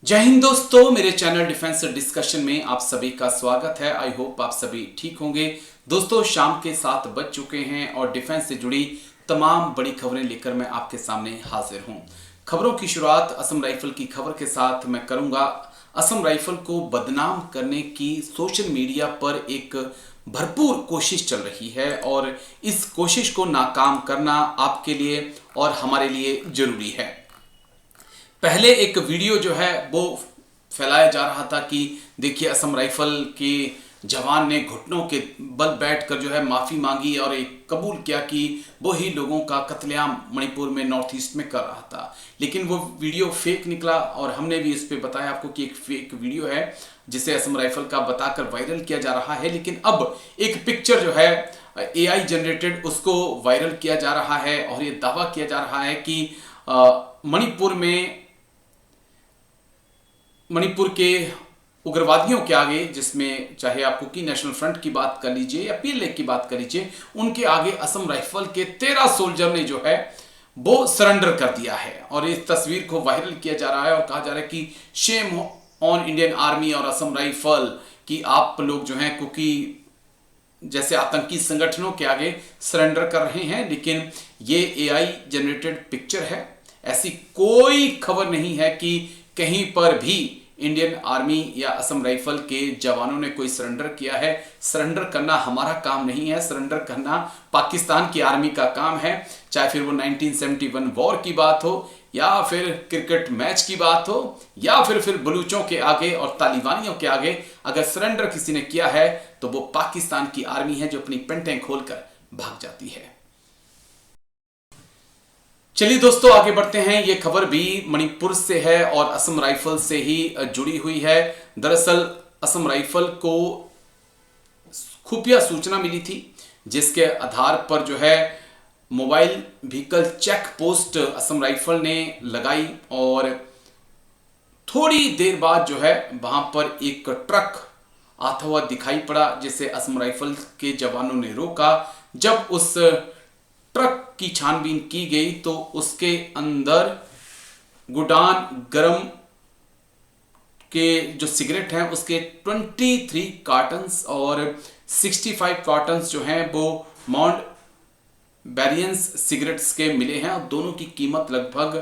जय हिंद दोस्तों, मेरे चैनल डिफेंस डिस्कशन में आप सभी का स्वागत है। आई होप आप सभी ठीक होंगे। दोस्तों, शाम के 7 बज चुके हैं और डिफेंस से जुड़ी तमाम बड़ी खबरें लेकर मैं आपके सामने हाजिर हूं। खबरों की शुरुआत असम राइफल की खबर के साथ मैं करूंगा। असम राइफल को बदनाम करने की सोशल मीडिया पर एक भरपूर कोशिश चल रही है और इस कोशिश को नाकाम करना आपके लिए और हमारे लिए जरूरी है। पहले एक वीडियो जो है वो फैलाया जा रहा था कि देखिए असम राइफल के जवान ने घुटनों के बल बैठकर जो है माफी मांगी और एक कबूल किया कि वो ही लोगों का कत्लेआम मणिपुर में नॉर्थ ईस्ट में कर रहा था। लेकिन वो वीडियो फेक निकला और हमने भी इस पे बताया आपको कि एक फेक वीडियो है जिसे असम राइफल का बताकर वायरल किया जा रहा है। लेकिन अब एक पिक्चर जो है AI जनरेटेड उसको वायरल किया जा रहा है और ये दावा किया जा रहा है कि मणिपुर के उग्रवादियों के आगे, जिसमें चाहे आप कुकी नेशनल फ्रंट की बात कर लीजिए या PLA की बात कर लीजिए, उनके आगे असम राइफल के 13 सोल्जर ने जो है वो सरेंडर कर दिया है। और इस तस्वीर को वायरल किया जा रहा है और कहा जा रहा है कि शेम ऑन इंडियन आर्मी और असम राइफल कि आप लोग जो हैं कुकी जैसे आतंकी संगठनों के आगे सरेंडर कर रहे हैं। लेकिन ये AI जनरेटेड पिक्चर है। ऐसी कोई खबर नहीं है कि कहीं पर भी इंडियन आर्मी या असम राइफल के जवानों ने कोई सरेंडर किया है। सरेंडर करना हमारा काम नहीं है, सरेंडर करना पाकिस्तान की आर्मी का काम है। चाहे फिर वो 1971 वॉर की बात हो या फिर क्रिकेट मैच की बात हो या फिर बलूचों के आगे और तालिबानियों के आगे अगर सरेंडर किसी ने किया है तो वो पाकिस्तान की आर्मी है जो अपनी पेंटें खोलकर भाग जाती है। चलिए दोस्तों, आगे बढ़ते हैं। ये खबर भी मणिपुर से है और असम राइफल से ही जुड़ी हुई है। दरअसल असम राइफल को खुफिया सूचना मिली थी जिसके आधार पर जो है mobile vehicle check post Assam rifle ने लगाई और थोड़ी देर बाद जो है वहां पर एक ट्रक आता हुआ दिखाई पड़ा जिसे असम राइफल के जवानों ने रोका। जब उस ट्रक की छानबीन की गई तो उसके अंदर गुडान गरम के जो सिगरेट हैं उसके 23 कार्टन्स और 65 कार्टन्स जो हैं वो माउंट बैरियंस सिगरेट्स के मिले हैं और दोनों की कीमत लगभग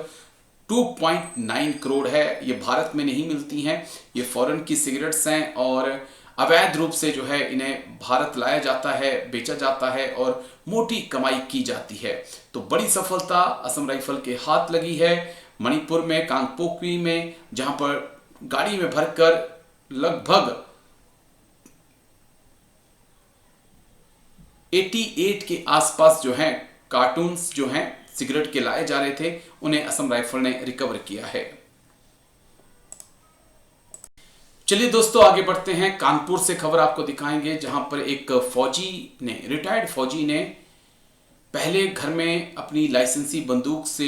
2.9 करोड़ है। ये भारत में नहीं मिलती हैं, ये फॉरेन की सिगरेट्स हैं और अवैध रूप से जो है इन्हें भारत लाया जाता है, बेचा जाता है और मोटी कमाई की जाती है। तो बड़ी सफलता असम राइफल के हाथ लगी है मणिपुर में कांगपोक्वी में, जहां पर गाड़ी में भरकर लगभग 88 के आसपास जो हैं कार्टून्स जो हैं सिगरेट के लाए जा रहे थे, उन्हें असम राइफल ने रिकवर किया है। चलिए दोस्तों, आगे बढ़ते हैं। कानपुर से खबर आपको दिखाएंगे जहां पर एक रिटायर्ड फौजी ने पहले घर में अपनी लाइसेंसी बंदूक से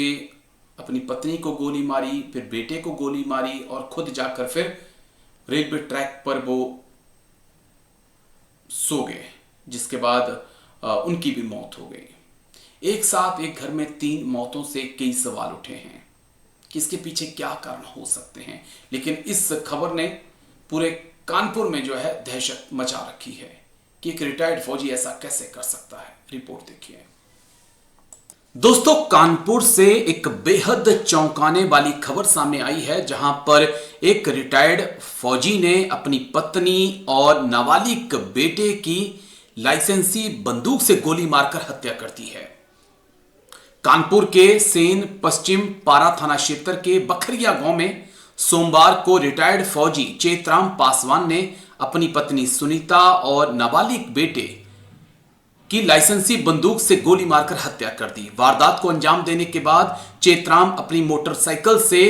अपनी पत्नी को गोली मारी, फिर बेटे को गोली मारी और खुद जाकर फिर रेलवे ट्रैक पर वो सो गए, जिसके बाद उनकी भी मौत हो गई। एक साथ एक घर में 3 मौतों से कई सवाल उठे हैं कि इसके पीछे क्या कारण हो सकते हैं। लेकिन इस खबर ने पूरे कानपुर में जो है दहशत मचा रखी है कि एक रिटायर्ड फौजी ऐसा कैसे कर सकता है। रिपोर्ट देखिए दोस्तों। कानपुर से एक बेहद चौंकाने वाली खबर सामने आई है जहां पर एक रिटायर्ड फौजी ने अपनी पत्नी और नाबालिग बेटे की लाइसेंसी बंदूक से गोली मारकर हत्या कर दी है। कानपुर के सेन पश्चिम पारा थाना क्षेत्र के बखरिया गांव में सोमवार को रिटायर्ड फौजी चेतराम पासवान ने अपनी पत्नी सुनीता और नाबालिग बेटे की लाइसेंसी बंदूक से गोली मारकर हत्या कर दी। वारदात को अंजाम देने के बाद चेतराम अपनी मोटरसाइकिल से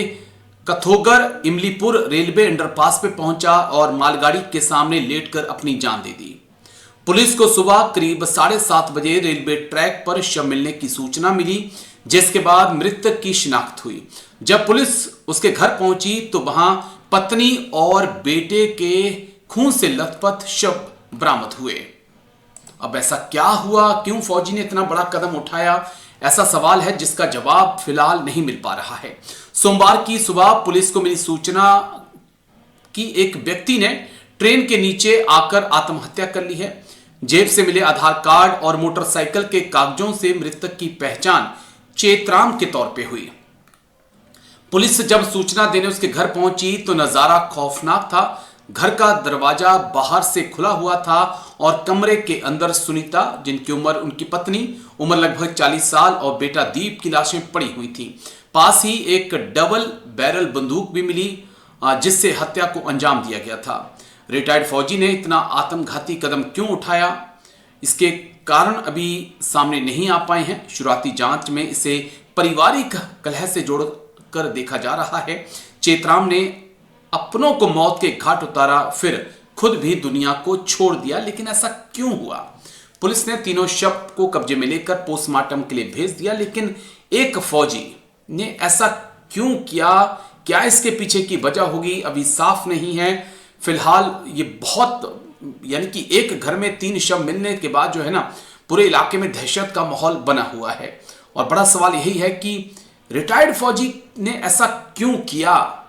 कथोगर इमलीपुर रेलवे अंडरपास पे पहुंचा और मालगाड़ी के सामने लेटकर अपनी जान दे दी। पुलिस को सुबह करीब 7:30 बजे रेलवे ट्रैक पर शव मिलने की सूचना मिली, जिसके बाद मृतक की शिनाख्त हुई। जब पुलिस उसके घर पहुंची तो वहां पत्नी और बेटे के खून से लथपथ शव बरामद हुए। अब ऐसा क्या हुआ, क्यों फौजी ने इतना बड़ा कदम उठाया, ऐसा सवाल है जिसका जवाब फिलहाल नहीं मिल पा रहा है। सोमवार की सुबह पुलिस को मिली सूचना कि एक व्यक्ति ने ट्रेन के नीचे आकर आत्महत्या कर ली है। जेब से मिले आधार कार्ड और मोटरसाइकिल के कागजों से मृतक की पहचान चेतराम के तौर पे हुई। पुलिस जब सूचना देने उसके घर पहुंची तो नजारा खौफनाक था। घर का दरवाजा बाहर से खुला हुआ था और कमरे के अंदर सुनीता, जिनकी उम्र, उनकी पत्नी उम्र लगभग 40 साल, और बेटा दीप की लाशें पड़ी हुई थी। पास ही एक डबल बैरल बंदूक भी मिली जिससे हत्या को अंजाम दिया गया था। रिटायर्ड फौजी ने इतना आत्मघाती कदम क्यों उठाया, इसके कारण अभी सामने नहीं आ पाए हैं। शुरुआती जांच में इसे पारिवारिक कलह से जोड़कर देखा जा रहा है। चेतराम ने अपनों को मौत के घाट उतारा, फिर खुद भी दुनिया को छोड़ दिया, लेकिन ऐसा क्यों हुआ? पुलिस ने तीनों शव को कब्जे में लेकर पोस्टमार्टम के लिए भेज दिया, लेकिन एक फौजी ने ऐसा क्यों किया, क्या इसके पीछे की वजह होगी, अभी साफ नहीं है। फिलहाल ये बहुत, यानी कि एक घर में 3 शव मिलने के बाद जो है ना, पूरे इलाके में दहशत का माहौल बना हुआ है। और बड़ा सवाल यही है कि रिटायर्ड फौजी ने ऐसा क्यों किया?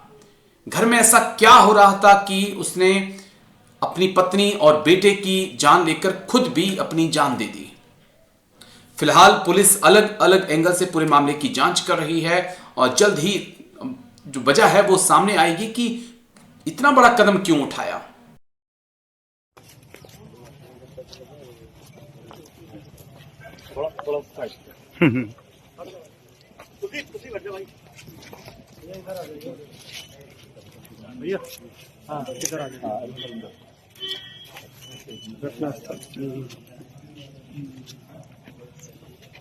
घर में ऐसा क्या हो रहा था कि उसने अपनी पत्नी और बेटे की जान लेकर खुद भी अपनी जान दे दी? फिलहाल पुलिस अलग अलग एंगल से पूरे मामले की जांच कर रही है और जल्द ही जो वजह है वो सामने आएगी कि इतना बड़ा कदम क्यों उठाया। भैया हाँ किधर आ जाए घटना स्थल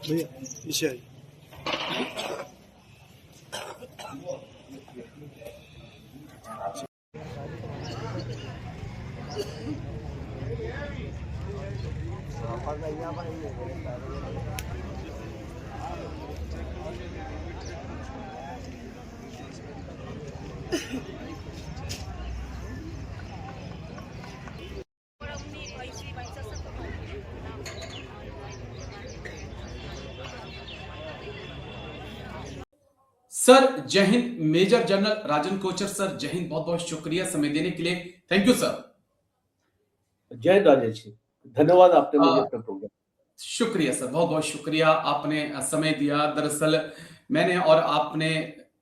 भैया इसे आइए। सर जय हिंद। मेजर जनरल राजन कोचर सर, जय हिंद। बहुत बहुत शुक्रिया समय देने के लिए। Thank you sir. जय राजेश जी, धन्यवाद आपने मुझे अपना प्रोग्राम। शुक्रिया सर, बहुत बहुत शुक्रिया, आपने समय दिया। दरअसल मैंने और आपने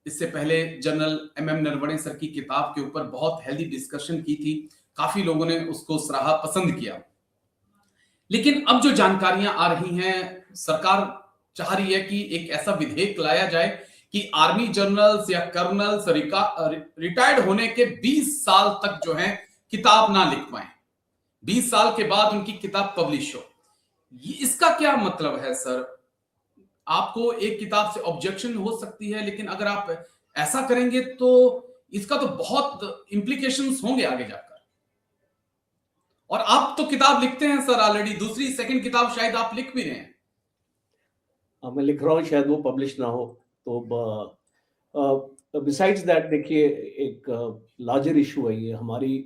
इससे पहले जनरल MM नरवणे सर की किताब के ऊपर बहुत हेल्दी डिस्कशन की थी। काफी लोगों ने उसको सराहा, पसंद किया। लेकिन अब जो जानकारियां आ रही हैं, सरकार चाह रही है कि एक ऐसा विधेयक लाया जाए कि आर्मी जनरल्स या कर्नल्स रिटायर्ड होने के 20 साल तक जो है किताब ना लिख पाए, 20 साल के बाद उनकी किताब पब्लिश हो। इसका क्या मतलब है सर? आपको एक किताब से ऑब्जेक्शन हो सकती है, लेकिन अगर आप ऐसा करेंगे तो इसका तो बहुत इंप्लीकेशंस होंगे आगे जाकर। और आप तो किताब लिखते हैं सर ऑलरेडी, दूसरी सेकंड किताब शायद आप लिख भी रहे हैं। मैं लिख रहा हूँ, शायद वो पब्लिश ना हो। तो बिसाइड्स दैट देखिए, एक लार्जर इशू है ये। हमारी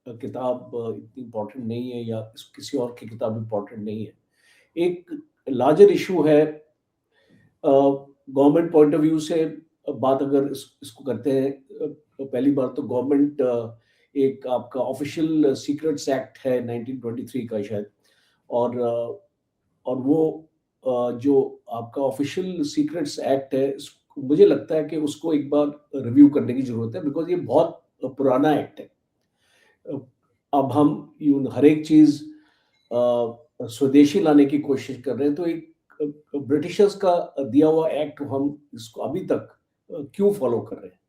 किताब इतनी इम्पोर्टेंट नहीं है या किसी और की किताब इम्पोर्टेंट नहीं है। एक लार्जर इशू है गवर्नमेंट पॉइंट ऑफ व्यू से। बात अगर इसको करते हैं, पहली बार तो गवर्नमेंट एक आपका ऑफिशियल सीक्रेट्स एक्ट है 1923 का शायद, और वो जो आपका ऑफिशियल सीक्रेट्स एक्ट है, मुझे लगता है कि उसको एक बार रिव्यू करने की जरूरत है, बिकॉज ये बहुत पुराना एक्ट है। अब हम हर एक चीज स्वदेशी लाने की कोशिश कर रहे हैं, तो एक ब्रिटिशर्स का दिया हुआ एक्ट हम इसको अभी तक क्यों फॉलो कर रहे हैं?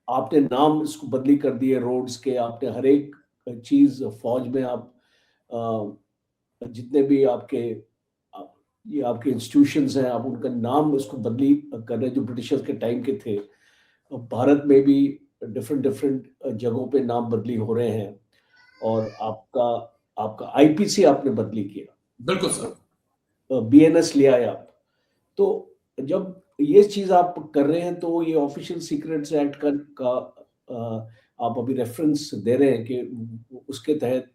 आपने नाम इसको बदली कर दिए रोड्स के, आपने हर एक चीज, फौज में आप जितने भी ये आपके इंस्टीट्यूशंस हैं, आप उनका नाम इसको बदली कर रहे हैं, जो ब्रिटिशर्स के टाइम के थे। भारत में भी डिफरेंट जगहों पे नाम बदली हो रहे हैं, और आपका IPC आपने बदली किया। बिल्कुल सर। BNS लिया है आप। तो जब ये चीज आप कर रहे हैं, तो ये ऑफिशियल सीक्रेट्स एक्ट का आप अभी रेफरेंस दे रहे हैं कि उसके तहत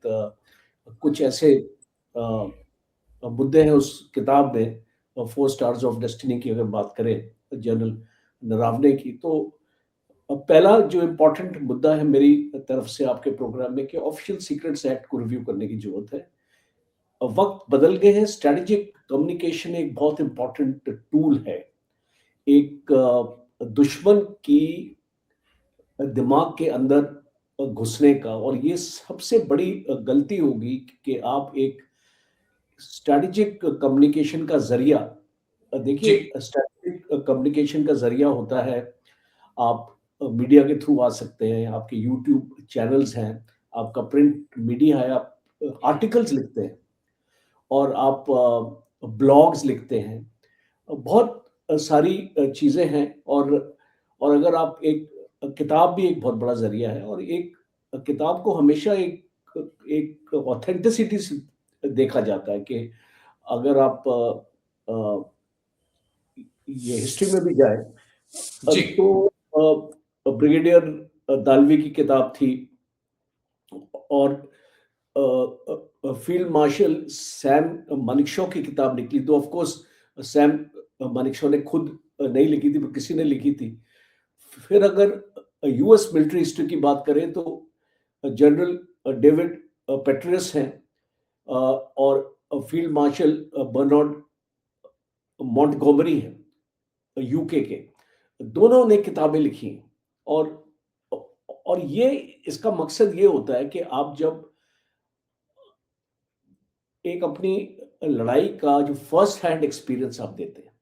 कुछ ऐसे मुद्दे हैं उस किताब में। 4 स्टार्स ऑफ डेस्टिनी की अगर बात करें जनरल नरावने की, तो पहला जो इम्पोर्टेंट मुद्दा है मेरी तरफ से आपके प्रोग्राम में कि ऑफिशियल सीक्रेट्स एक्ट को रिव्यू करने की जरूरत है। वक्त बदल गए हैं, स्ट्रेटेजिक कम्युनिकेशन एक बहुत इम्पोर्टेंट टूल है। एक दुश्मन की दिमाग के अंदर घुसने का, और ये सबसे बड़ी गलती होगी कि आप एक स्ट्रेटेजिक कम्युनिकेशन का ज़रिया, जी। देखिए स्ट्रेटेजिक कम्युनिकेशन का ज़रिया होता है, आप मीडिया के थ्रू आ सकते हैं, आपके यूट्यूब चैनल्स हैं, आपका प्रिंट मीडिया है, आप आर्टिकल्स लिखते हैं और आप ब्लॉग्स लिखते हैं। बहुत सारी चीज़ें हैं, और अगर आप एक किताब भी एक बहुत बड़ा ज़रिया है, और एक किताब को हमेशा एक एक ऑथेंटिसिटी से देखा जाता है कि अगर आप ये हिस्ट्री में भी जाएँ जी। तो ब्रिगेडियर दालवी की किताब थी, और फील्ड मार्शल सैम मानेकशॉ की किताब निकली। तो ऑफ कोर्स सैम मानेकशॉ ने खुद नहीं लिखी थी, वो किसी ने लिखी थी। फिर अगर यूएस मिलिट्री हिस्ट्री की बात करें तो जनरल डेविड पेट्रियस हैं, और फील्ड मार्शल बर्नार्ड मॉन्टगोमरी हैं यूके के। दोनों ने किताबें लिखी हैं, और ये इसका मकसद ये होता है कि आप जब एक अपनी लड़ाई का जो फर्स्ट हैंड एक्सपीरियंस आप देते हैं,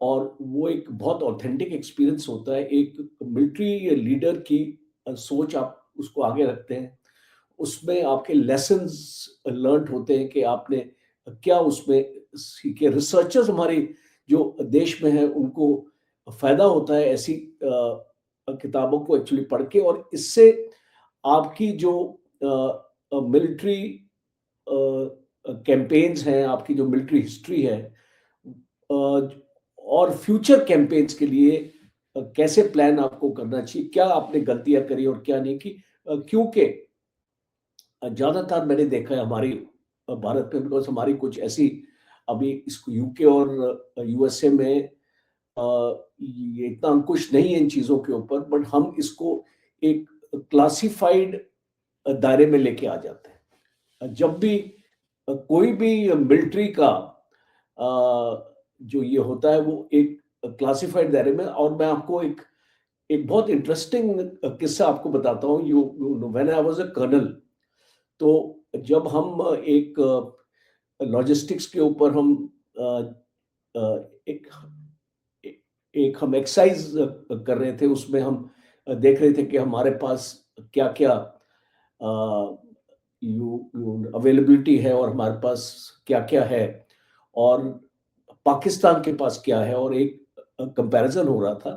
और वो एक बहुत ऑथेंटिक एक्सपीरियंस होता है, एक मिलिट्री लीडर की सोच आप उसको आगे रखते हैं, उसमें आपके लेसन्स लर्न्ड होते हैं कि आपने क्या उसमें सीखे। रिसर्चर्स हमारे जो देश में हैं उनको फ़ायदा होता है ऐसी किताबों को एक्चुअली पढ़ के, और इससे आपकी जो मिलिट्री कैंपेन्स हैं, आपकी जो मिलिट्री हिस्ट्री है, और फ्यूचर कैंपेन्स के लिए कैसे प्लान आपको करना चाहिए, क्या आपने गलतियाँ करी और क्या नहीं की। क्योंकि ज़्यादातर मैंने देखा है हमारी भारत में, बिकॉज़ हमारी कुछ ऐसी अभी इसको यूके और यूएसए में ये इतना अंकुश नहीं है इन चीज़ों के ऊपर, बट हम इसको एक क्लासिफाइड दायरे में लेके आ जाते हैं। जब भी कोई भी मिलिट्री का जो ये होता है वो एक क्लासिफाइड दायरे में, और मैं आपको एक एक बहुत इंटरेस्टिंग किस्सा आपको बताता हूँ। You when I was a colonel, तो जब हम एक लॉजिस्टिक्स के ऊपर हम अ, एक एक हम एक्सरसाइज कर रहे थे, उसमें हम देख रहे थे कि हमारे पास क्या-क्या यू अवेलेबिलिटी है, और हमारे पास क्या-क्या है, और पाकिस्तान के पास क्या है, और एक कंपैरिज़न हो रहा था।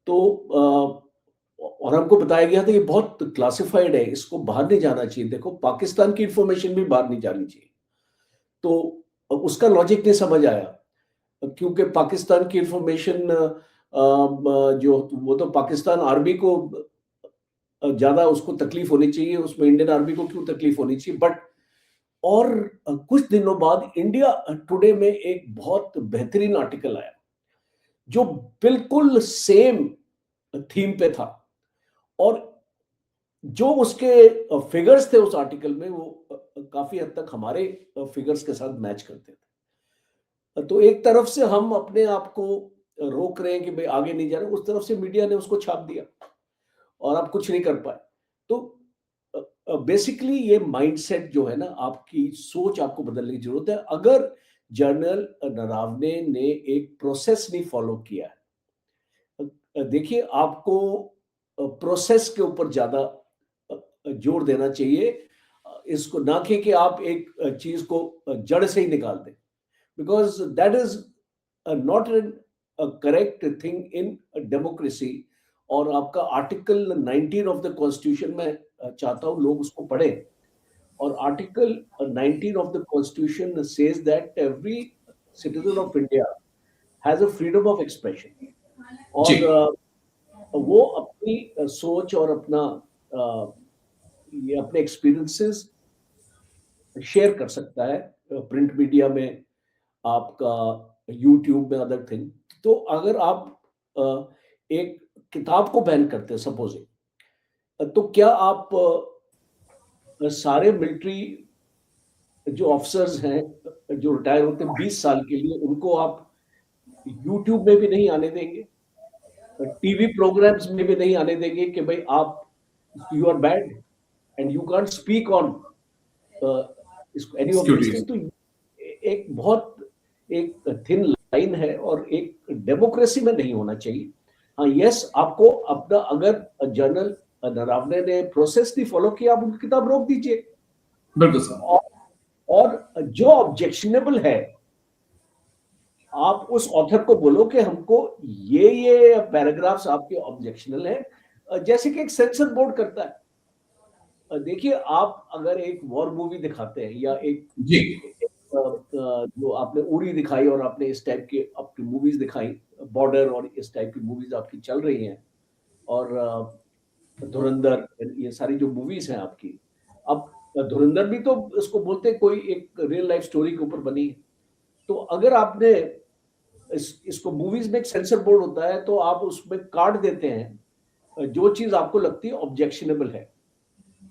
तो और हमको बताया गया था ये बहुत क्लासिफाइड है, इसको बाहर नहीं जाना चाहिए। देखो पाकिस्तान की इन्फॉर्मेशन भी बाहर नहीं जानी चाहिए। तो उसका लॉजिक नहीं समझ आया, क्योंकि पाकिस्तान की इन्फॉर्मेशन जो वो तो पाकिस्तान आर्मी को ज़्यादा उसको तकलीफ होनी चाहिए, उसमें इंडियन आर्मी को क्यों तकलीफ होनी चाहिए। बट और कुछ दिनों बाद इंडिया टुडे में एक बहुत बेहतरीन आर्टिकल आया, जो बिल्कुल सेम थीम पे था, और जो उसके फिगर्स थे उस आर्टिकल में, वो काफ़ी हद तक हमारे फिगर्स के साथ मैच करते थे। तो एक तरफ से हम अपने आप को रोक रहे हैं कि भाई आगे नहीं जा रहे, उस तरफ से मीडिया ने उसको छाप दिया और आप कुछ नहीं कर पाए। तो बेसिकली ये माइंडसेट जो है ना, आपकी सोच आपको बदलने की जरूरत है। अगर जनरल नरावने ने एक प्रोसेस नहीं फॉलो किया है, देखिए आपको प्रोसेस के ऊपर ज्यादा जोर देना चाहिए, इसको ना कि आप एक चीज को जड़ से ही निकाल दें, because that is not a correct thing in a democracy। और आपका आर्टिकल 19 ऑफ द कॉन्स्टिट्यूशन में चाहता हूं लोग उसको पढ़ें, और article 19 of the constitution says that every citizen of India has a freedom of expression, जी। और वो अपनी सोच और अपना ये अपने एक्सपीरियंसेस शेयर कर सकता है प्रिंट मीडिया में, आपका यूट्यूब में, अदर थिंग। तो अगर आप एक किताब को बैन करते हैं सपोजिंग, तो क्या आप सारे मिलिट्री जो ऑफिसर्स हैं जो रिटायर होते हैं 20 साल के लिए, उनको आप यूट्यूब में भी नहीं आने देंगे, टीवी प्रोग्राम्स में भी नहीं आने देंगे कि भाई आप, you are bad and you can't speak on any of this thing? तो एक बहुत एक थिन लाइन है और एक डेमोक्रेसी में नहीं होना चाहिए। हाँ यस, आपको अपना, अगर जनरल नरावने ने प्रोसेस नहीं फॉलो किया, आप उनकी किताब रोक दीजिए। बिल्कुल सर। और जो ऑब्जेक्शनेबल है, आप उस ऑथर को बोलो कि हमको ये पैराग्राफ्स आपके ऑब्जेक्शनल हैं, जैसे कि एक सेंसर बोर्ड करता है। देखिए, आप अगर एक वॉर मूवी दिखाते हैं या एक जी जो आपने उड़ी दिखाई और आपने इस टाइप की अपनी मूवीज दिखाई, बॉर्डर और इस टाइप की मूवीज आपकी चल रही हैं, और धुरंधर, ये सारी जो मूवीज हैं आपकी, अब धुरंधर भी तो इसको बोलते हैं कोई एक रियल लाइफ स्टोरी के ऊपर बनी है। तो अगर आपने इसको मूवीज में एक सेंसर बोर्ड होता है, तो आप उसमें काट देते हैं जो चीज आपको लगती है ऑब्जेक्शनेबल है।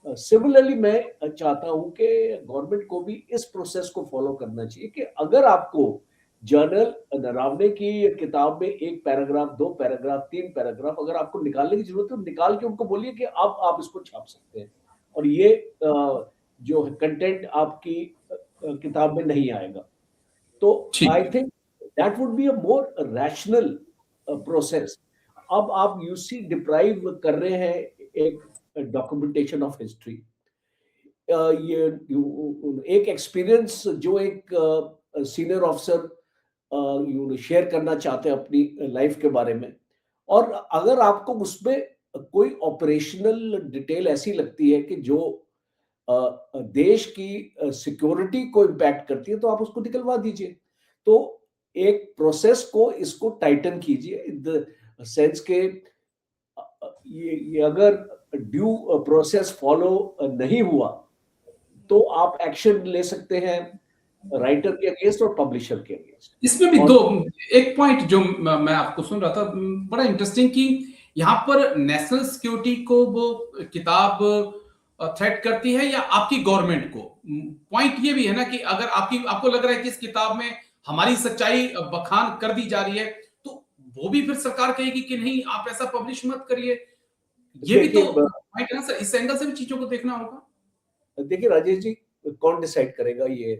सिमिलरली मैं चाहता हूं कि गवर्नमेंट को भी इस प्रोसेस को फॉलो करना चाहिए कि अगर आपको जनरल नरावने की किताब में एक पैराग्राफ, 2 पैराग्राफ, 3 पैराग्राफ अगर आपको निकालने की जरूरत है, तो निकाल के उनको बोलिए कि अब आप इसको छाप सकते हैं और ये जो कंटेंट आपकी किताब में नहीं आएगा। तो I think that would be a more rational process. अब आप यूसी डिप्राइव कर रहे हैं एक डॉक्यूमेंटेशन ऑफ हिस्ट्री। ये एक एक्सपीरियंस जो एक सीनियर ऑफिसर शेयर करना चाहते हैं अपनी लाइफ के बारे में, और अगर आपको उसमें कोई ऑपरेशनल डिटेल ऐसी लगती है कि जो देश की सिक्योरिटी को इम्पैक्ट करती है, तो आप उसको निकलवा दीजिए। तो एक प्रोसेस को इसको टाइटन कीजिए इन द सेंस के ये अगर ड्यू प्रोसेस फॉलो नहीं हुआ, तो आप एक्शन ले सकते हैं राइटर के अगेंस्ट और पब्लिशर के अगेंस्ट। इसमें भी दो, एक पॉइंट जो मैं आपको सुन रहा था, बड़ा इंटरेस्टिंग, कि यहाँ पर नेशनल सिक्योरिटी को वो किताब थ्रेट करती है या आपकी गवर्नमेंट को? पॉइंट ये भी है ना कि अगर आपको लग रहा है कि इस किताब में हमारी सच्चाई बखान कर दी जा रही है, तो वो भी फिर सरकार कहेगी कि नहीं, आप ऐसा पब्लिश मत करिए। ये भी तो पॉइंट है ना सर, इस एंगल से भी चीजों को देखना होगा। देखिए राजेश जी, कौन डिसाइड करेगा ये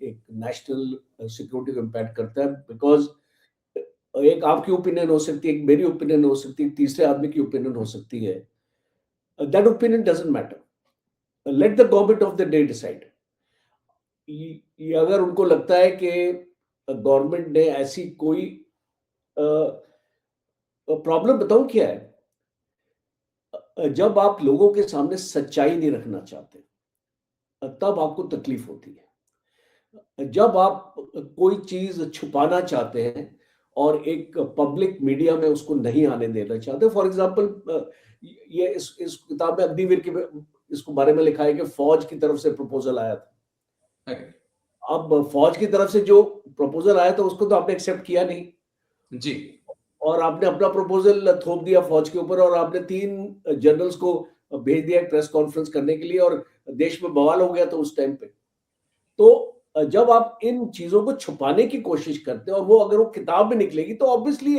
एक नेशनल सिक्योरिटी को इम्पैक्ट करता है? बिकॉज एक आपकी ओपिनियन हो सकती है, एक मेरी ओपिनियन हो सकती है, तीसरे आदमी की ओपिनियन हो सकती है। That opinion doesn't matter, let the government of the day decide. ये अगर उनको लगता है कि गवर्नमेंट ने ऐसी कोई प्रॉब्लम, बताऊं क्या है, जब आप लोगों के सामने सच्चाई नहीं रखना चाहते, तब आपको तकलीफ होती है। जब आप कोई चीज छुपाना चाहते हैं और एक पब्लिक मीडिया में उसको नहीं आने देना चाहते, फॉर एग्जांपल ये इस किताब में अग्निवीर के इसको बारे में लिखा है कि फौज की तरफ से प्रपोजल आया था। अब फौज की तरफ से जो प्रपोजल आया था उसको तो आपने एक्सेप्ट किया नहीं जी, और आपने अपना प्रपोजल थोप दिया फौज के ऊपर, और आपने 3 जनरल्स को भेज दिया प्रेस कॉन्फ्रेंस करने के लिए, और देश में बवाल हो गया था उस टाइम पे। तो जब आप इन चीजों को छुपाने की कोशिश करते हैं और वो अगर वो किताब में निकलेगी, तो ऑब्वियसली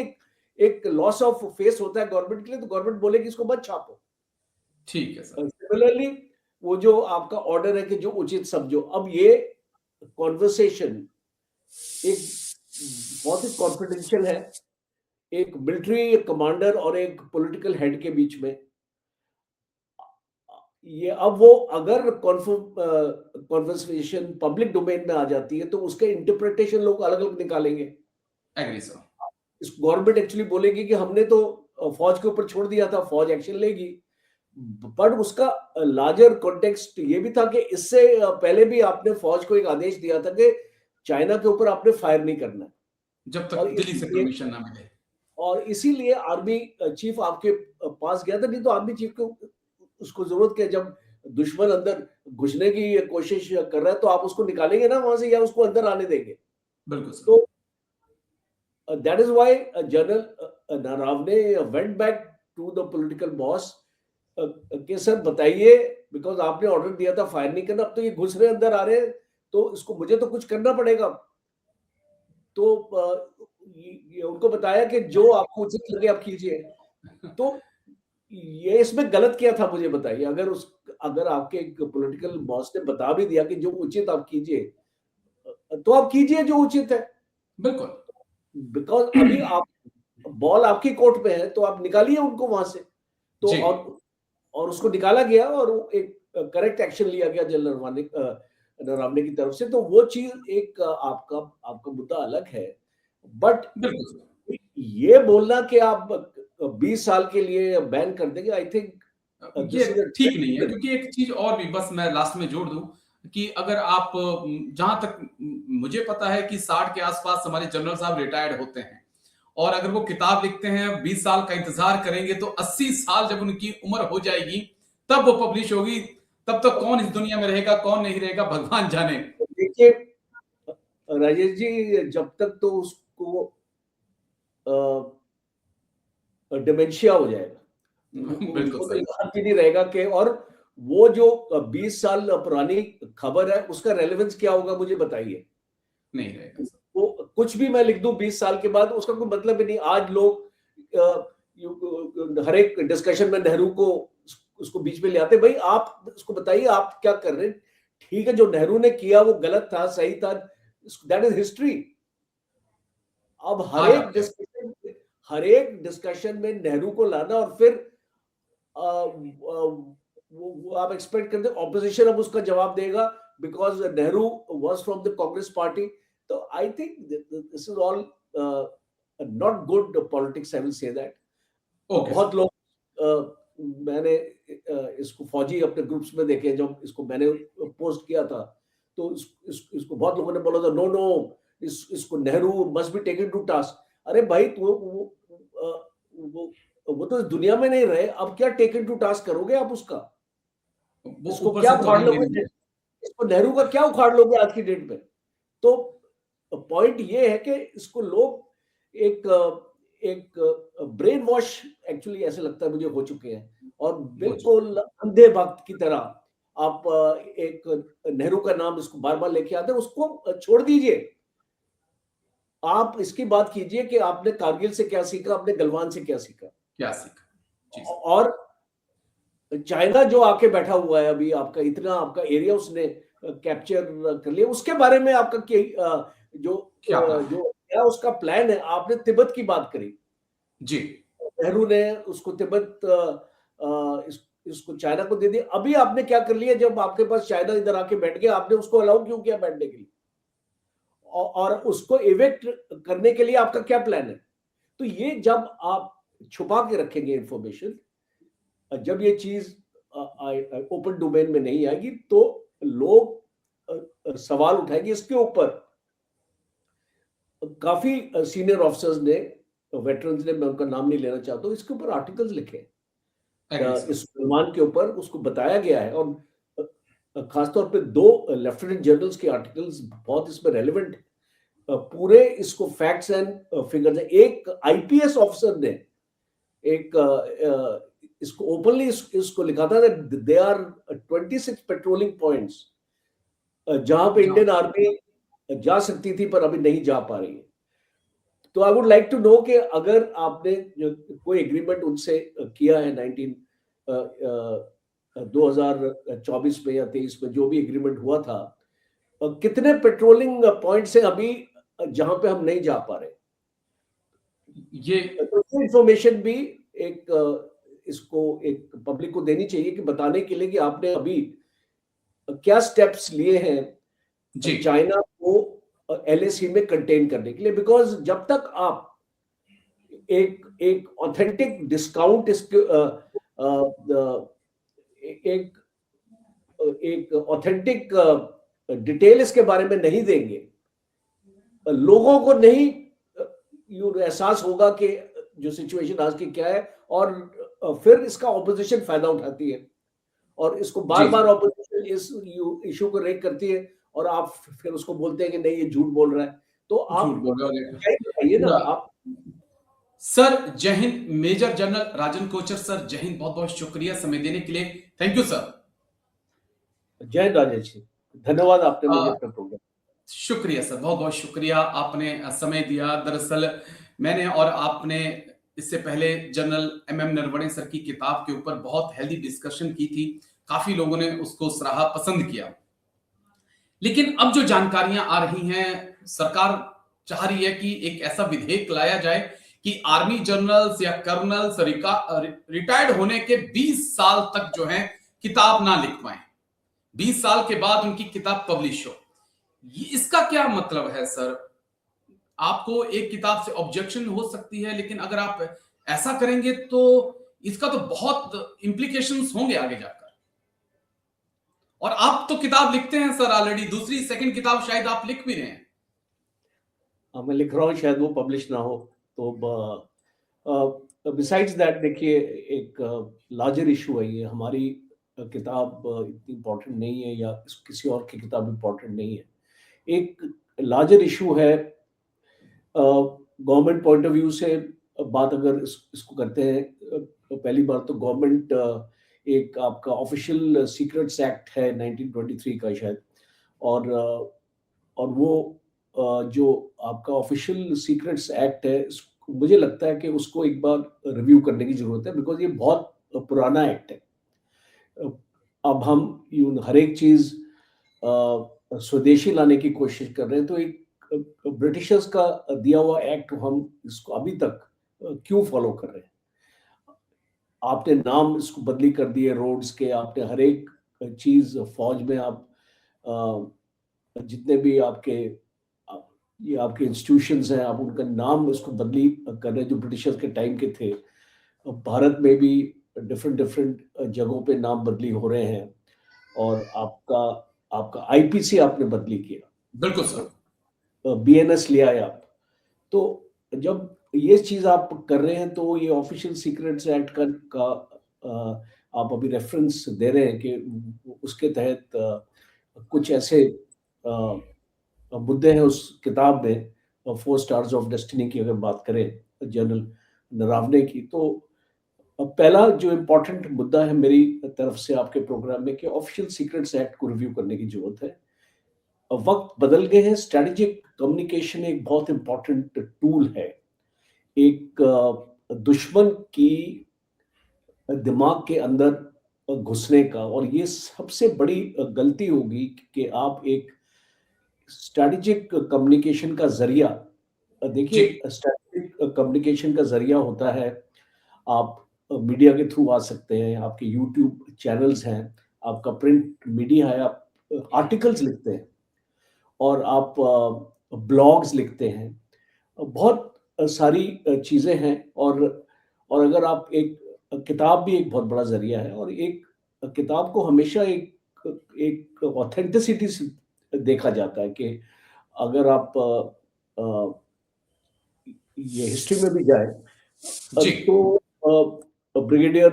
एक लॉस ऑफ फेस होता है गवर्नमेंट के लिए, तो गवर्नमेंट बोलेगी इसको मत छापो। ठीक है सर। सिमिलरली वो जो आपका ऑर्डर है कि जो उचित समझो, अब ये कॉन्वर्सेशन एक बहुत ही कॉन्फिडेंशियल है, एक मिलिट्री कमांडर और एक पॉलिटिकल हेड के बीच में। ये अब वो अगर कॉन्वर्सेशन पब्लिक डोमेन में आ जाती है, तो उसके इंटरप्रिटेशन लोग अलग अलग निकालेंगे। Agree sir. इस गवर्नमेंट एक्चुअली बोलेगी कि हमने तो फौज के ऊपर छोड़ दिया था, फौज एक्शन लेगी, बट उसका लार्जर कॉन्टेक्स्ट ये भी था कि इससे पहले भी आपने फौज को एक आदेश दिया था कि चाइना के ऊपर आपने फायर नहीं करना जब तक दिल्ली से परमिशन ना मिले, और इसीलिए आर्मी चीफ आपके पास गया था। नहीं तो आर्मी चीफ को उसको जरूरत क्या, जब दुश्मन अंदर घुसने की कोशिश कर रहा है तो आप उसको निकालेंगे ना वहां से, या उसको अंदर आने देंगे? बिल्कुल सर। तो that is why General Naravne went back to the political boss कि सर बताइए, बिकॉज आपने ऑर्डर दिया था फायर नहीं करना, अब तो ये घुस रहे अंदर आ रहे हैं, तो इसको मुझे तो कुछ करना पड़ेगा। तो ये उनको बताया कि जो आपको उचित लगे आप कीजिए। तो ये इसमें गलत क्या था मुझे बताइए? अगर आपके पॉलिटिकल बॉस ने बता भी दिया कि जो उचित आप कीजिए, तो आप कीजिए जो उचित है। बिल्कुल। बिकॉज अभी आप बॉल आपकी कोर्ट में है, तो आप निकालिए उनको वहां से। तो जी। और उसको निकाला गया और एक करेक्ट एक्शन लिया गया जनरल नरवणे की तरफ से। तो वो चीज एक आपका मुद्दा अलग है, बट बिल्कुल ये बोलना कि आप 20 साल के लिए बैन कर देंगे, आई थिंक ये ठीक नहीं है, क्योंकि एक चीज और भी बस मैं लास्ट में जोड़ दूं कि अगर आप, जहां तक मुझे पता है कि 60 के आसपास हमारे जनरल साहब रिटायर्ड होते हैं, और अगर वो किताब लिखते हैं 20 साल का इंतजार करेंगे तो 80 साल जब उनकी उम्र हो जाएगी तब वो पब्लिश होगी। तब तक कौन इस दुनिया में रहेगा कौन नहीं रहेगा भगवान जाने। देखिए राजेश जी, जब तक तो उसको डिमेंशिया हो जाएगा, बिल्कुल उनको तो सही। याद भी नहीं रहेगा कि, और वो जो 20 साल पुरानी खबर है उसका रेलेवेंस क्या होगा मुझे बताइए। नहीं रहेगा। वो कुछ भी मैं लिख दूं 20 साल के बाद उसका कोई मतलब ही नहीं। आज लोग हर एक डिस्कशन में नेहरू को उसको बीच में ले आते। भाई आप उसको बताइए आप क्या कर रहे हैं। ठीक है, जो नेहरू ने किया वो गलत था, सही था, दैट इज हिस्ट्री। अब हर एक डिस्कशन में नेहरू को लाना और फिर वो आप एक्सपेक्ट करते ऑपोजिशन अब उसका जवाब देगा because Nehru was from the Congress party. तो I think this is all not good politics, I will say that. बहुत लोग मैंने इसको फौजी अपने ग्रुप्स में देखे, जब इसको मैंने पोस्ट किया था तो इसको बहुत लोगों ने बोला था नो नो इसको Nehru must be taken to task. अरे भाई वो तो इस दुनिया में नहीं रहे, अब क्या टेकन टू टास्क करोगे आप उसका? इसको क्या उखाड़ लोगे? इसको नेहरू का क्या उखाड़ लोगे आज की डेट में? तो पॉइंट ये है कि इसको लोग एक ब्रेन वॉश एक्चुअली ऐसे लगता है मुझे हो चुके हैं, और बिल्कुल अंधे भक्त की तरह आप एक नेहरू का नाम इसको बार बार लेके आते हैं। उसको छोड़ दीजिए, आप इसकी बात कीजिए कि आपने कारगिल से क्या सीखा, आपने गलवान से क्या सीखा। और चाइना जो आके बैठा हुआ है अभी, आपका इतना आपका एरिया उसने कैप्चर कर लिया, उसके बारे में आपका क्या उसका प्लान है? आपने तिब्बत की बात करी जी, नेहरू ने उसको तिब्बत इसको चाइना को दे दिया। अभी आपने क्या कर लिया, जब आपके पास चाइना इधर आके बैठ गया, आपने उसको अलाउ क्यों किया बैठने के लिए? और उसको इवेक्ट करने के लिए आपका क्या प्लान है? तो ये जब आप छुपा के रखेंगे इंफॉर्मेशन, जब ये चीज ओपन डोमेन में नहीं आएगी तो लोग सवाल उठाएंगे इसके ऊपर। काफी सीनियर ऑफिसर्स ने, वेटरन्स ने, मैं उनका नाम नहीं लेना चाहता हूं, इसके ऊपर आर्टिकल्स लिखे इस सलमान के ऊपर, उसको बताया गया है। और खासतौर पे 2 लेफ्टिनेंट जनरल्स के आर्टिकल्स बहुत इसमें रेलेवेंट है। पूरे इसको फैक्ट्स एंड फिगर्स है। एक आईपीएस ऑफिसर ने इसको ओपनली इसको लिखा था that there are 26 patrolling points जहां पे इंडियन आर्मी जा सकती थी पर अभी नहीं जा पा रही है। तो I would like to know कि अगर आपने कोई एग्रीमेंट उनसे किया है 2024 में या 23 में, जो भी एग्रीमेंट हुआ था, कितने पेट्रोलिंग पॉइंट्स हैं अभी जहां पे हम नहीं जा पा रहे? ये इंफॉर्मेशन भी इसको एक पब्लिक को देनी चाहिए कि बताने के लिए कि आपने अभी क्या स्टेप्स लिए हैं चाइना को एलएसी में कंटेन करने के लिए। बिकॉज जब तक आप एक ऑथेंटिक डिस्काउंट एक ऑथेंटिक डिटेल इसके बारे में नहीं देंगे, लोगों को नहीं एहसास होगा कि जो सिचुएशन आज की क्या है। और फिर इसका ऑपोजिशन फायदा उठाती है और इसको बार बार ऑपोजिशन इस इशू को रेक करती है और आप फिर उसको बोलते हैं कि नहीं ये झूठ बोल रहा है। तो आप झूठ बोल रहे हो। क्या ही बताइए ना पूरा- आप। सर जय हिंद, मेजर जनरल राजन कोचर सर, जय हिंद, बहुत बहुत शुक्रिया समय देने के लिए। Thank you sir. जय राजेश जी, धन्यवाद आपने अ, मुझे अपना प्रोग्राम। शुक्रिया सर, बहुत बहुत शुक्रिया, आपने समय दिया। दरअसल मैंने और आपने इससे पहले general M M Naravane sir की किताब के ऊपर बहुत हेल्दी डिस्कशन की थी। काफी लोगों ने उसको सराहा, पसंद किया। लेकिन अब जो जानकारियां आ रही हैं, सरकार चाह रही है कि एक ऐसा विधेयक लाया जाए कि आर्मी जनरल्स या कर्नल्स रिटायर्ड होने के 20 साल तक जो है किताब ना लिख पाए, 20 साल के बाद उनकी किताब पब्लिश हो। इसका क्या मतलब है सर? आपको एक किताब से ऑब्जेक्शन हो सकती है, लेकिन अगर आप ऐसा करेंगे तो इसका तो बहुत इंप्लीकेशंस होंगे आगे जाकर। और आप तो किताब लिखते हैं सर ऑलरेडी, दूसरी सेकंड किताब शायद आप लिख भी रहे हैं। मैं लिख रहा हूँ, शायद वो पब्लिश ना हो। तो बिसाइड्स दैट देखिए, एक लार्जर इशू है ये। हमारी किताब इतनी इम्पोर्टेंट नहीं है, या किसी और की किताब इम्पोर्टेंट नहीं है। एक लार्जर इशू है गवर्नमेंट पॉइंट ऑफ व्यू से। बात अगर इसको करते हैं, पहली बार तो गवर्नमेंट एक आपका ऑफिशियल सीक्रेट्स एक्ट है 1923 का शायद, और वो जो आपका ऑफिशियल सीक्रेट्स एक्ट है, मुझे लगता है कि उसको एक बार रिव्यू करने की जरूरत है, बिकॉज ये बहुत पुराना एक्ट है। अब हम हर एक चीज स्वदेशी लाने की कोशिश कर रहे हैं, तो एक ब्रिटिशर्स का दिया हुआ एक्ट हम इसको अभी तक क्यों फॉलो कर रहे हैं? आपने नाम इसको बदली कर दिए रोड्स के, आपने हर एक चीज, फौज में आप जितने भी आपके ये आपके इंस्टीट्यूशंस हैं, आप उनका नाम उसको बदली कर रहे हैं, जो ब्रिटिशर्स के टाइम के थे। भारत में भी डिफरेंट डिफरेंट जगहों पे नाम बदली हो रहे हैं, और आपका आपका आईपीसी आपने बदली किया, बिल्कुल सर। बीएनएस ले आए आप। तो जब ये चीज आप कर रहे हैं, तो ये ऑफिशियल सीक्रेट्स एक्ट का आप अभी रेफरेंस दे रहे हैं कि उसके तहत कुछ ऐसे मुद्दे हैं उस किताब में। 4 स्टार्स ऑफ डेस्टिनी की अगर बात करें जनरल नरावने की, तो पहला जो इम्पोर्टेंट मुद्दा है मेरी तरफ से आपके प्रोग्राम में, कि ऑफिशियल सीक्रेट्स एक्ट को रिव्यू करने की जरूरत है। वक्त बदल गए हैं, स्ट्रेटेजिक कम्युनिकेशन एक बहुत इंपॉर्टेंट टूल है एक दुश्मन की दिमाग के अंदर घुसने का। और ये सबसे बड़ी गलती होगी कि आप एक स्ट्रेटेजिक कम्युनिकेशन का जरिया, जी। देखिए स्ट्रेटेजिक कम्युनिकेशन का जरिया होता है, आप मीडिया के थ्रू आ सकते हैं, आपके यूट्यूब चैनल्स हैं, आपका प्रिंट मीडिया है, आप आर्टिकल्स लिखते हैं, और आप ब्लॉग्स लिखते हैं, बहुत सारी चीज़ें हैं। और अगर आप एक किताब भी एक बहुत बड़ा ज़रिया है, और एक किताब को हमेशा एक एक ऑथेंटिसिटी से देखा जाता है कि अगर आप ये हिस्ट्री में भी जाए, जी। तो ब्रिगेडियर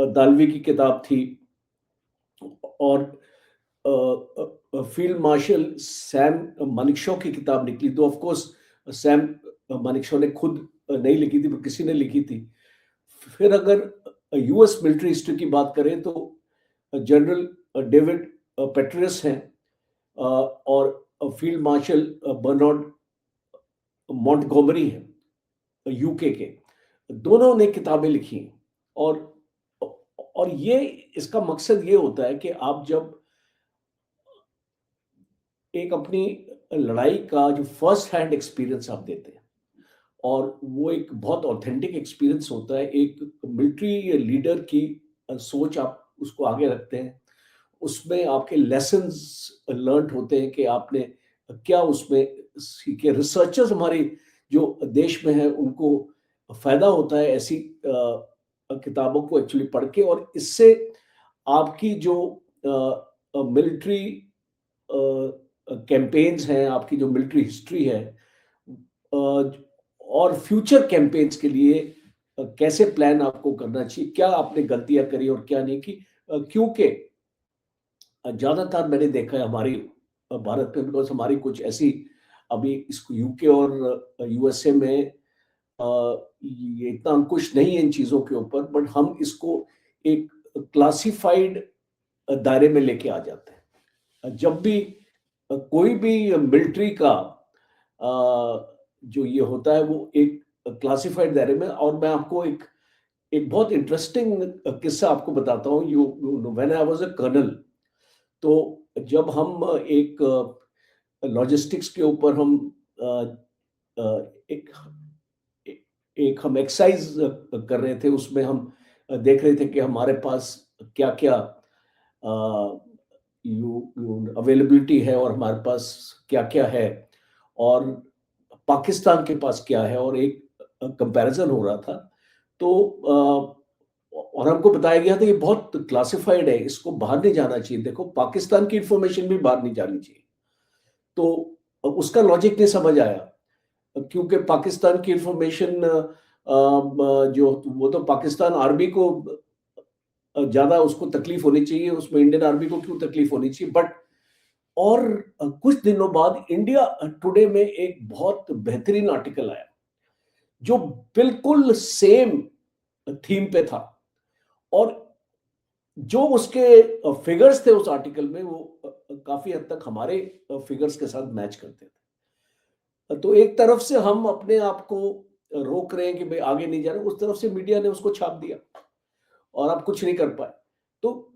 दालवी की किताब थी, और फील्ड मार्शल सैम मानेकशॉ की किताब निकली। तो ऑफ कोर्स सैम मानेकशॉ ने खुद नहीं लिखी थी, पर किसी ने लिखी थी। फिर अगर यूएस मिलिट्री हिस्ट्री की बात करें, तो जनरल डेविड पेट्रियस हैं, और फील्ड मार्शल बर्नार्ड मॉन्टगोमरी हैं यूके के। दोनों ने किताबें लिखी हैं। और ये इसका मकसद ये होता है कि आप जब एक अपनी लड़ाई का जो फर्स्ट हैंड एक्सपीरियंस आप देते हैं, और वो एक बहुत ऑथेंटिक एक्सपीरियंस होता है, एक मिलिट्री लीडर की सोच आप उसको आगे रखते हैं, उसमें आपके लेसन्स लर्न होते हैं कि आपने क्या उसमें सीखे। रिसर्चर्स हमारे जो देश में हैं, उनको फायदा होता है ऐसी किताबों को एक्चुअली पढ़ के, और इससे आपकी जो मिलिट्री कैंपेन्स हैं, आपकी जो मिलिट्री हिस्ट्री है, और फ्यूचर कैंपेन्स के लिए कैसे प्लान आपको करना चाहिए, क्या आपने गलतियां करी और क्या नहीं की। क्योंकि ज्यादातर मैंने देखा है हमारी भारत में, बिकॉज हमारी कुछ ऐसी अभी इसको यूके और यूएसए में ये इतना अंकुश नहीं है इन चीजों के ऊपर, बट हम इसको एक क्लासिफाइड दायरे में लेके आ जाते हैं। जब भी कोई भी मिलिट्री का जो ये होता है वो एक क्लासिफाइड दायरे में। और मैं आपको एक एक बहुत इंटरेस्टिंग किस्सा आपको बताता हूँ। You when I was a colonel, तो जब हम एक लॉजिस्टिक्स के ऊपर हम अ, एक एक हम एक्सरसाइज कर रहे थे, उसमें हम देख रहे थे कि हमारे पास क्या क्या अवेलेबिलिटी है और हमारे पास क्या क्या है और पाकिस्तान के पास क्या है, और एक कंपैरिजन हो रहा था। तो और हमको बताया गया था ये बहुत क्लासिफाइड है, इसको बाहर नहीं जाना चाहिए, देखो पाकिस्तान की इंफॉर्मेशन भी बाहर नहीं जानी चाहिए। तो उसका लॉजिक नहीं समझ आया, क्योंकि पाकिस्तान की इंफॉर्मेशन जो वो तो पाकिस्तान आर्मी को ज्यादा उसको तकलीफ होनी चाहिए, उसमें इंडियन आर्मी को क्यों तकलीफ होनी चाहिए। बट और कुछ दिनों बाद इंडिया टुडे में एक बहुत बेहतरीन आर्टिकल आया जो बिल्कुल सेम थीम पे था, और जो उसके फिगर्स थे उस आर्टिकल में वो काफी हद तक हमारे फिगर्स के साथ मैच करते थे। तो एक तरफ से हम अपने आप को रोक रहे हैं कि भाई आगे नहीं जा रहे, उस तरफ से मीडिया ने उसको छाप दिया और आप कुछ नहीं कर पाए। तो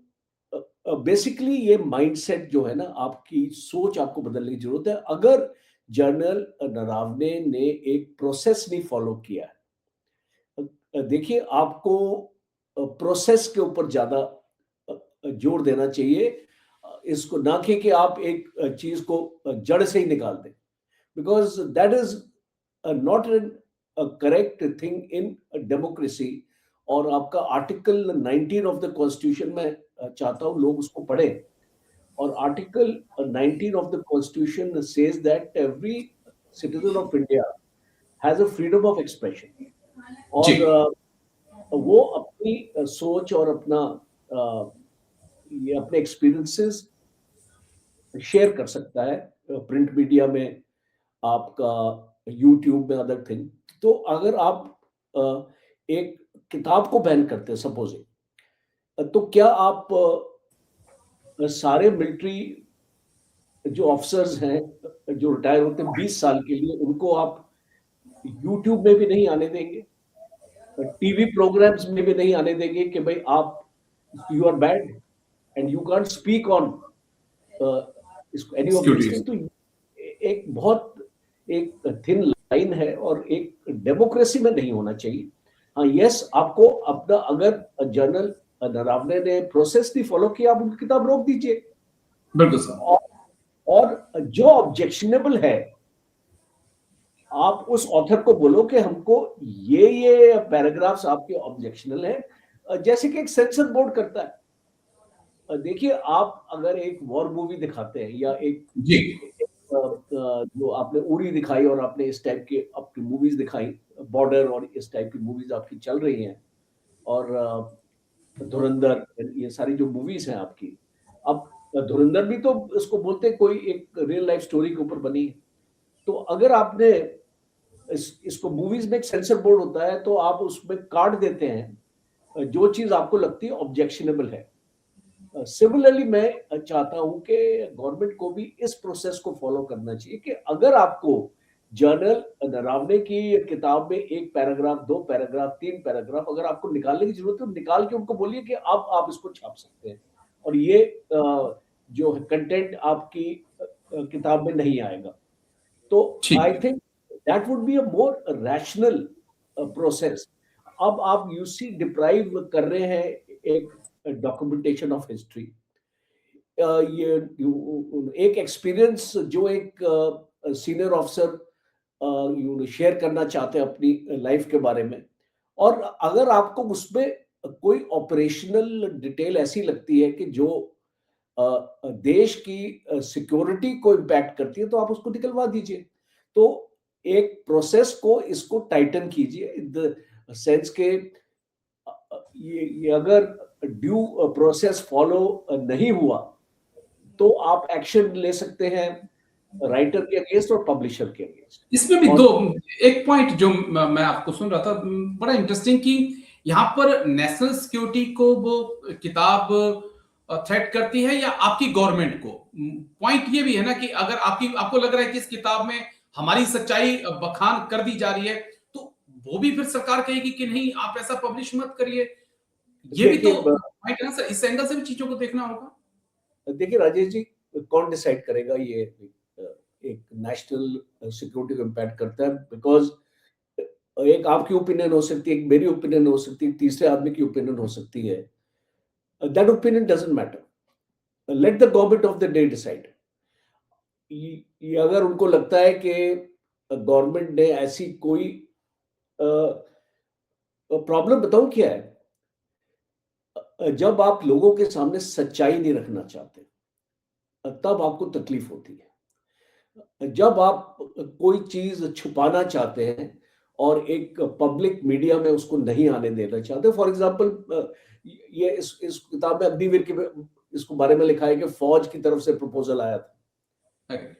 बेसिकली ये माइंडसेट जो है ना, आपकी सोच आपको बदलने की जरूरत है। अगर जनरल नरावने ने एक प्रोसेस नहीं फॉलो किया है, देखिए आपको प्रोसेस के ऊपर ज्यादा जोर देना चाहिए, इसको ना कि आप एक चीज को जड़ से ही निकाल दें, because that is not an correct thing in democracy. और आपका आर्टिकल 19 ऑफ द कॉन्स्टिट्यूशन में चाहता हूं लोग उसको पढ़ें। और article 19 of the constitution says that every citizen of India has a freedom of expression, जी। और वो अपनी सोच और अपना ये अपने एक्सपीरियंसेस शेयर कर सकता है प्रिंट मीडिया में, आपका यूट्यूब में, अदर थिंग। तो अगर आप एक किताब को बैन करते हैं सपोज, तो क्या आप सारे मिलिट्री जो ऑफिसर्स हैं जो रिटायर होते हैं 20 साल के लिए, उनको आप यूट्यूब में भी नहीं आने देंगे, टीवी प्रोग्राम्स में भी नहीं आने देंगे कि भाई आप you are bad and you can't speak on any of this thing. तो एक बहुत एक थिन लाइन है और एक डेमोक्रेसी में नहीं होना चाहिए। हाँ यस, आपको अपना अगर जनरल नरावने ने प्रोसेस नहीं फॉलो किया, आप उनकी किताब रोक दीजिए। बिल्कुल सर। और जो ऑब्जेक्शनेबल है, आप उस ऑथर को बोलो कि हमको ये पैराग्राफ्स आपके ऑब्जेक्शनल है, जैसे कि एक सेंसर बोर्ड करता है। देखिए आप अगर एक वॉर मूवी दिखाते हैं या एक जी। जो आपने उड़ी दिखाई और आपने इस टाइप की आपकी मूवीज दिखाई, बॉर्डर और इस टाइप की मूवीज आपकी चल रही हैं, और धुरंधर, ये सारी जो मूवीज हैं आपकी, अब धुरंधर भी तो इसको बोलते हैं कोई एक रियल लाइफ स्टोरी के ऊपर बनी है। तो अगर आपने इसको मूवीज में एक सेंसर बोर्ड होता है, तो आप उसमें काट देते हैं जो चीज आपको लगती है ऑब्जेक्शनेबल है। सिमिलरली मैं चाहता हूं कि गवर्नमेंट को भी इस प्रोसेस को फॉलो करना चाहिए कि अगर आपको जनरल नरावने की किताब में एक पैराग्राफ, 2 पैराग्राफ, 3 पैराग्राफ अगर आपको निकालने की जरूरत है, तो निकाल के उनको बोलिए कि अब आप इसको छाप सकते हैं और ये जो कंटेंट आपकी किताब में नहीं आएगा। तो आई ठीक। Think that would be a more rational process. अब आप यूसी डिप्राइव कर रहे हैं एक डॉक्यूमेंटेशन ऑफ हिस्ट्री। ये एक एक्सपीरियंस जो एक सीनियर ऑफिसर शेयर करना चाहते हैं अपनी लाइफ के बारे में, और अगर आपको उसमें कोई ऑपरेशनल डिटेल ऐसी लगती है कि जो देश की सिक्योरिटी को इम्पैक्ट करती है, तो आप उसको निकलवा दीजिए। तो एक प्रोसेस को इसको टाइटन कीजिए इन द सेंस के ये अगर ड्यू प्रोसेस फॉलो नहीं हुआ तो आप एक्शन ले सकते हैं। राइटर के अगेंस्ट और पब्लिशर के अगेंस्ट। इसमें भी और दो, एक पॉइंट जो मैं आपको सुन रहा था, बड़ा इंटरेस्टिंग, कि यहाँ पर नेशनल सिक्योरिटी को वो किताब थ्रेट करती है या आपकी गवर्नमेंट को? पॉइंट ये भी है ना कि अगर आपको लग रहा है कि इस किताब में हमारी सच्चाई बखान कर दी जा रही है, तो वो भी फिर सरकार कहेगी कि नहीं, आप ऐसा पब्लिश मत करिए। ये भी तो देखिए पॉइंट है ना सर, इस एंगल से भी चीजों को देखना होगा। देखिए राजेश जी, कौन डिसाइड करेगा ये एक नेशनल सिक्योरिटी को इम्पैक्ट करता है? बिकॉज एक आपकी ओपिनियन हो सकती है, एक मेरी ओपिनियन हो सकती है, तीसरे आदमी की ओपिनियन हो सकती है। That opinion doesn't matter, let the government of the day decide. ये अगर उनको लगता है कि गवर्नमेंट ने ऐसी कोई प्रॉब्लम, बताऊं क्या है, जब आप लोगों के सामने सच्चाई नहीं रखना चाहते तब आपको तकलीफ होती है। जब आप कोई चीज छुपाना चाहते हैं और एक पब्लिक मीडिया में उसको नहीं आने देना चाहते, फॉर एग्जांपल ये इस किताब में अग्निवीर के इसको बारे में लिखा है कि फौज की तरफ से प्रपोजल आया था। अरे,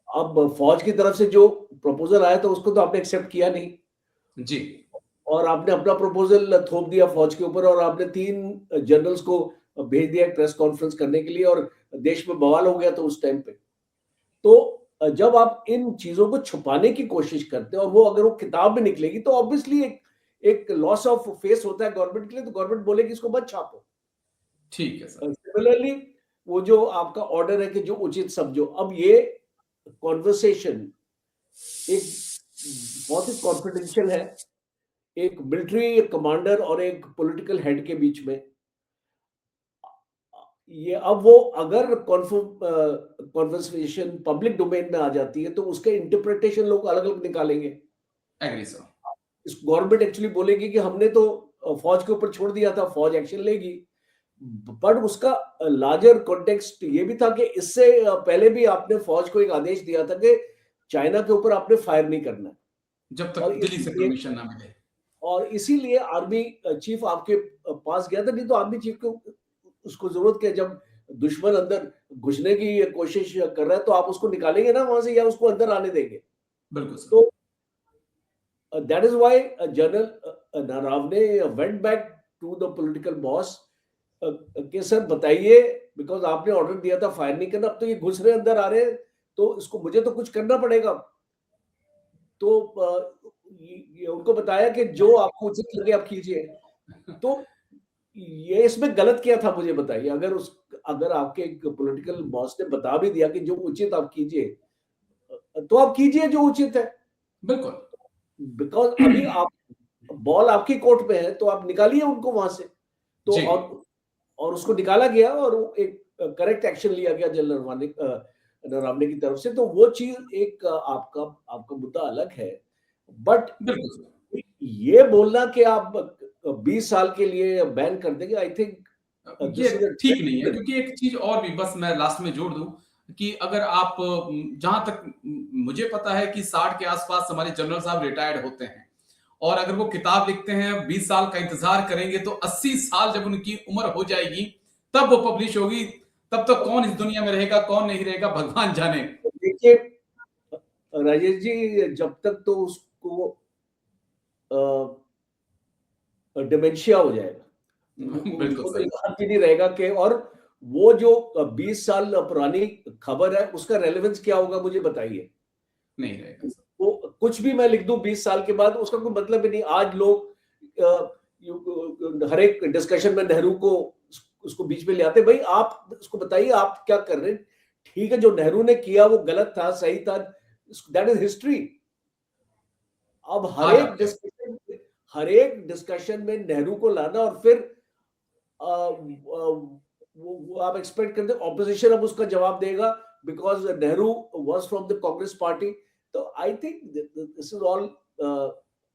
अब फौज की तरफ से जो प्रपोजल आया था उसको तो आपने एक्सेप्ट किया नहीं, जी, और आपने अपना प्रपोजल थोप दिया फौज के ऊपर, और आपने 3 जनरल्स को भेज दिया प्रेस कॉन्फ्रेंस करने के लिए, और देश में बवाल हो गया था उस टाइम पे। तो जब आप इन चीजों को छुपाने की कोशिश करते हैं और वो अगर वो किताब में निकलेगी तो ऑब्वियसली एक लॉस ऑफ फेस होता है गवर्नमेंट के लिए, तो गवर्नमेंट बोलेगी इसको मत छापो। ठीक है सर। सिमिलरली वो जो आपका ऑर्डर है कि जो उचित समझो, अब ये कॉन्वर्सेशन एक बहुत ही कॉन्फिडेंशियल है, एक मिलिट्री कमांडर और एक पॉलिटिकल हेड के बीच में। ये अब वो अगर कॉन्वर्सेशन पब्लिक डोमेन में आ जाती है तो उसके इंटरप्रिटेशन लोग अलग अलग निकालेंगे। Agree sir. इस गवर्नमेंट एक्चुअली बोलेगी कि हमने तो फौज के ऊपर छोड़ दिया था, फौज एक्शन लेगी, बट उसका लार्जर कॉन्टेक्स्ट ये भी था कि इससे पहले भी आपने फौज को एक आदेश दिया था कि चाइना के ऊपर आपने फायर नहीं करना, जब तक और दिल्ली से इसीलिए परमिशन ना मिले। इसीलिए आर्मी चीफ आपके पास गया था, नहीं तो आर्मी चीफ को उसको जरूरत क्या, जब दुश्मन अंदर घुसने की कोशिश कर रहा है तो आप उसको निकालेंगे ना वहां से, या उसको अंदर आने देंगे? बिल्कुल सर। तो that is why general Naravane went back to the political boss कि सर बताइए, बिकॉज आपने ऑर्डर दिया था फायर नहीं करना, अब तो ये घुस रहे अंदर आ रहे हैं, तो इसको मुझे तो कुछ करना पड़ेगा। तो ये उनको बताया कि जो आपको उचित लगे आप कीजिए। तो ये इसमें गलत क्या था मुझे बताइए? अगर आपके एक पॉलिटिकल बॉस ने बता भी दिया कि जो उचित आप कीजिए, तो आप कीजिए जो उचित है, बिल्कुल। बिकॉज अभी आप बॉल आपकी कोर्ट में है, तो आप निकालिए उनको वहां से। तो जी। और उसको निकाला गया और एक करेक्ट एक्शन लिया गया जनरल नरवणे की तरफ से। तो वो चीज एक आपका आपका मुद्दा अलग है, बट बिल्कुल सर। ये बोलना कि आप 20 साल के लिए बैन कर देंगे, आई थिंक ये दिस इज ठीक नहीं है, क्योंकि एक चीज और भी बस मैं लास्ट में जोड़ दूं कि अगर आप, जहां तक मुझे पता है कि 60 के आसपास हमारे जनरल साहब रिटायर्ड होते हैं, और अगर वो किताब लिखते हैं 20 साल का इंतजार करेंगे तो 80 साल जब उनकी उम्र हो जाएगी तब वो पब्लिश होगी। तब तक कौन इस दुनिया में रहेगा, कौन नहीं रहेगा, भगवान जाने। देखिए राजेश जी, जब तक तो उसको डिमेंशिया हो जाएगा, बिल्कुल उसको तो सही। याद भी नहीं रहेगा कि, और वो जो 20 साल पुरानी खबर है उसका रेलेवेंस क्या होगा मुझे बताइए? नहीं रहेगा सर। वो कुछ भी मैं लिख दूं 20 साल के बाद उसका कोई मतलब ही नहीं। आज लोग हर एक डिस्कशन में नेहरू को उसको बीच में ले आते, भाई आप उसको बताइए आप क्या कर रहे हैं? ठीक है, जो नेहरू ने किया वो गलत था, सही था, दैट इज हिस्ट्री। अब आज आप क्या? हर एक डिस्कशन में नेहरू को लाना, और फिर वो आप एक्सपेक्ट करते हैं ऑपोजिशन अब उसका जवाब देगा because Nehru was from the Congress party. तो I think this is all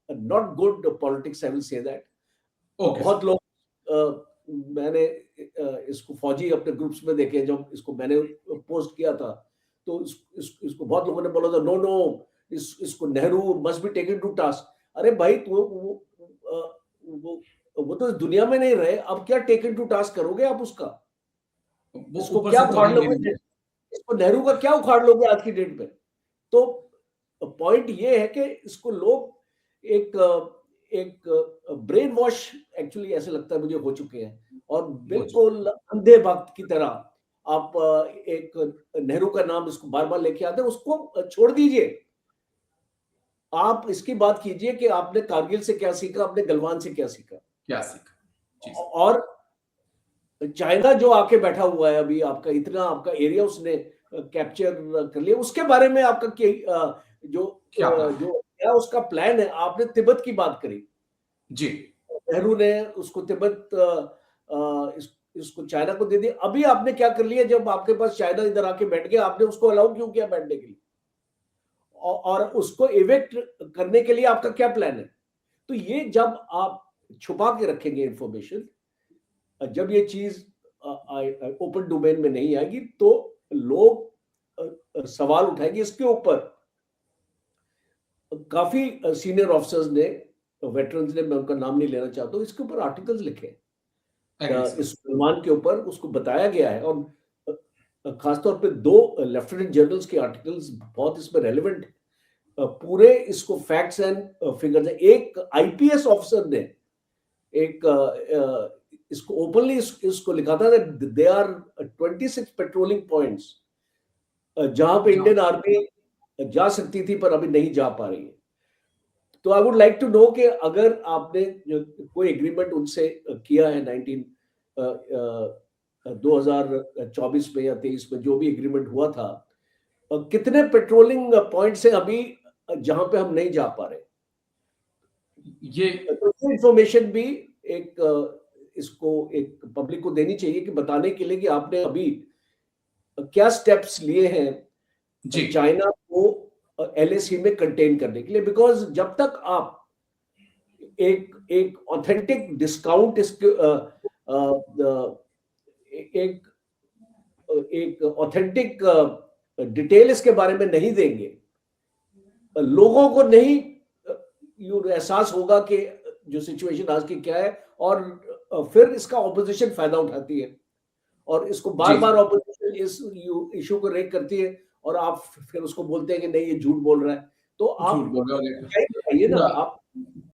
not good politics, I will say that. Okay बहुत सर। लोग मैंने इसको फौजी अपने ग्रुप्स में देखे, जब इसको मैंने पोस्ट किया था तो इसको बहुत लोगों ने बोला था नो नो, इसको Nehru must be taken to task. अरे भाई वो तो इस दुनिया में नहीं रहे, अब क्या टेकन टू टास्क करोगे आप उसका? वो इसको ऊपर क्या से तो फाड़ रहेंगे लोगे? नहीं। इसको नेहरू का क्या उखाड़ लोगे आज की डेट में? तो पॉइंट ये है कि इसको लोग एक ब्रेन वॉश एक्चुअली ऐसे लगता है मुझे हो चुके हैं और हो चुके बिल्कुल अंधे भक्त की तरह आप एक नेहरू का नाम इसको बार-बार लेके आते हैं, उसको छोड़ दीजिए। आप इसकी बात कीजिए कि आपने कारगिल से क्या सीखा, आपने गलवान से क्या सीखा? क्या सीखा? जी, और चाइना जो आके बैठा हुआ है अभी आपका इतना आपका एरिया उसने कैप्चर कर लिया, उसके बारे में आपका क्या प्लान है? जो क्या उसका प्लान है? आपने तिब्बत की बात करी। जी, नेहरू ने उसको तिब्बत इसको चाइना को दे दिया। अभी आपने क्या कर लिया जब आपके पास चाइना इधर आके बैठ गया, आपने उसको अलाउ क्यों किया बैठने के लिए? और उसको इवेक्ट करने के लिए आपका क्या प्लान है? तो ये जब आप छुपा के रखेंगे इंफॉर्मेशन, जब ये चीज ओपन डोमेन में नहीं आएगी तो लोग सवाल उठाएंगे इसके ऊपर। काफी सीनियर ऑफिसर्स ने, वेटरन्स ने, मैं उनका नाम नहीं लेना चाहता हूँ, इसके ऊपर आर्टिकल्स लिखे हैं। Agree sir. इस सलमान के ऊपर उसको बताया गया है और खासतौर पे 2 लेफ्टिनेंट जनरल्स के आर्टिकल्स बहुत इसमें रेलेवेंट है। पूरे इसको फैक्ट्स एंड फिगर्स है। एक आईपीएस ऑफिसर ने एक इसको ओपनली इसको लिखा था that they are 26 patrolling points जहां पे जहाँ इंडियन आर्मी जा सकती थी पर अभी नहीं जा पा रही है। तो I would like to know कि अगर आपने कोई एग्रीमेंट उनसे किया है 2024 में या 23 में जो भी एग्रीमेंट हुआ था, कितने पेट्रोलिंग पॉइंट्स हैं अभी जहां पे हम नहीं जा पा रहे? ये तो इंफॉर्मेशन भी एक इसको एक पब्लिक को देनी चाहिए कि बताने के लिए कि आपने अभी क्या स्टेप्स लिए हैं जी, चाइना को एलएसी में कंटेन करने के लिए। बिकॉज जब तक आप एक ऑथेंटिक डिस्काउंट इसके एक एक ऑथेंटिक डिटेल इसके बारे में नहीं देंगे, लोगों को नहीं एहसास होगा कि जो सिचुएशन आज की क्या है। और फिर इसका ऑपोजिशन फायदा उठाती है और इसको बार जी, बार ऑपोजिशन इस इशू को रेक करती है और आप फिर उसको बोलते हैं कि नहीं ये झूठ बोल रहा है। तो झूठ आप बोल रहे हो। सच्चाई बताइए ना पूरा आप।